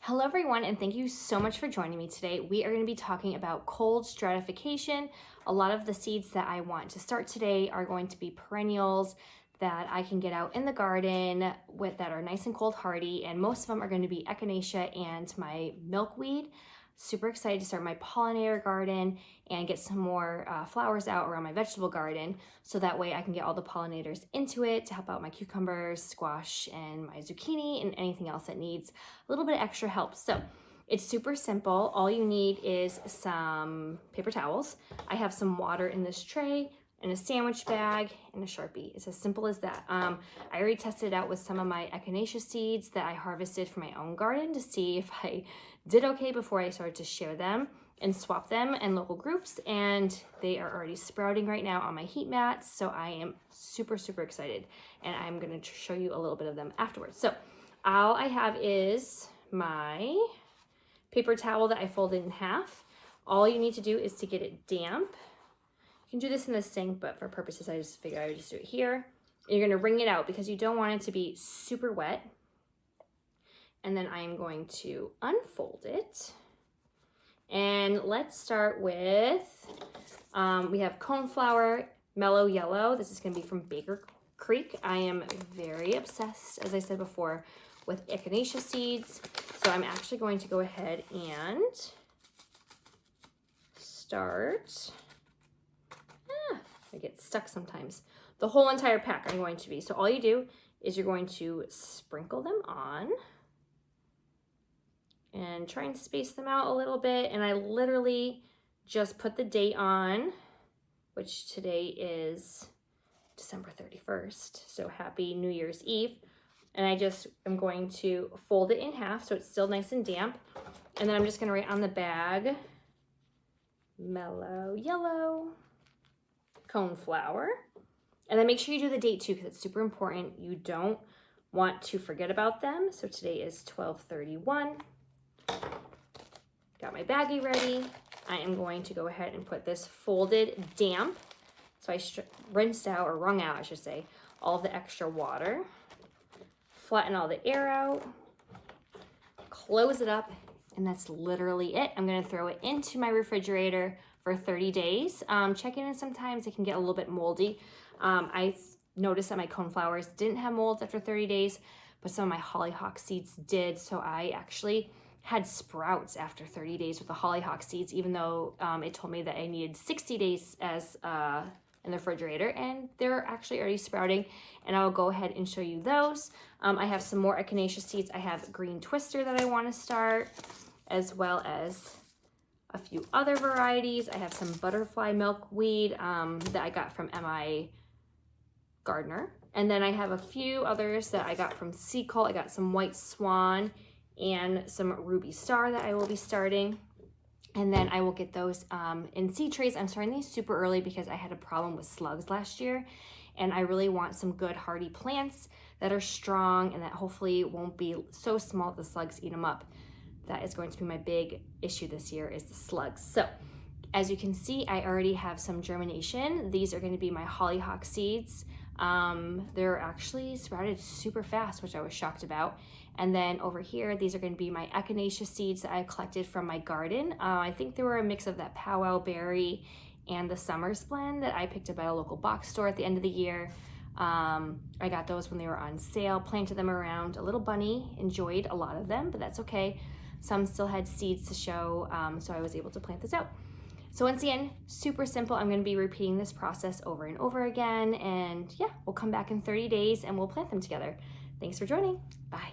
Hello everyone, and thank you so much for joining me today. We are going to be talking about cold stratification. A lot of the seeds that I want to start today are going to be perennials that I can get out in the garden that are nice and cold hardy, and most of them are going to be echinacea and my milkweed. Super excited to start my pollinator garden and get some more flowers out around my vegetable garden, so that way I can get all the pollinators into it to help out my cucumbers, squash, and my zucchini, and anything else that needs a little bit of extra help. So it's super simple. All you need is some paper towels. I have some water in this tray and a sandwich bag and a Sharpie. It's as simple as that. I already tested it out with some of my echinacea seeds that I harvested from my own garden to see if I did okay before I started to share them and swap them in local groups, and they are already sprouting right now on my heat mats, so I am super excited, and I'm going to show you a little bit of them afterwards. So all I have is my paper towel that I folded in half. All you need to do is to get it damp. You can do this in the sink, but for purposes I just figured I would just do it here. And you're going to wring it out because you don't want it to be super wet. And then I am going to unfold it. And let's start with, we have Coneflower Mellow Yellow. This is going to be from Baker Creek. I am very obsessed, as I said before, with echinacea seeds. So I'm actually going to go ahead and start. I get stuck sometimes. The whole entire pack I'm going to be. So all you do is you're going to sprinkle them on and try and space them out a little bit. And I literally just put the date on, which today is December 31st. So happy New Year's Eve. And I just am going to fold it in half so it's still nice and damp. And then I'm just gonna write on the bag, Mellow Yellow, Coneflower. And then make sure you do the date too, because it's super important. You don't want to forget about them. So today is 12/31. Got my baggie ready. I am going to go ahead and put this folded damp. So I rinsed out, or wrung out, I should say, all of the extra water. Flatten all the air out. Close it up, and that's literally it. I'm gonna throw it into my refrigerator for 30 days. Check in sometimes it can get a little bit moldy. I noticed that my coneflowers didn't have mold after 30 days, but some of my hollyhock seeds did. So I actually had sprouts after 30 days with the hollyhock seeds, even though it told me that I needed 60 days as in the refrigerator, and they're actually already sprouting, and I'll go ahead and show you those. I have some more echinacea seeds. I have green twister that I want to start, as well as a few other varieties. I have some butterfly milkweed that I got from M.I. Gardener. And then I have a few others that I got from Seacole. I got some white swan and some ruby star that I will be starting. And then I will get those in seed trays. I'm starting these super early because I had a problem with slugs last year. And I really want some good hardy plants that are strong and that hopefully won't be so small that the slugs eat them up. That is going to be my big issue this year, is the slugs. So as you can see, I already have some germination. These are going to be my hollyhock seeds. They're actually sprouted super fast, which I was shocked about. And then over here, these are going to be my echinacea seeds that I collected from my garden. I think they were a mix of that powwow berry and the summer's blend that I picked up at a local box store at the end of the year. I got those when they were on sale, planted them around. A little bunny enjoyed a lot of them, but that's okay. Some still had seeds to show, so I was able to plant this out. So once again, super simple. I'm going to be repeating this process over and over again, and yeah, we'll come back in 30 days and we'll plant them together. Thanks for joining. Bye.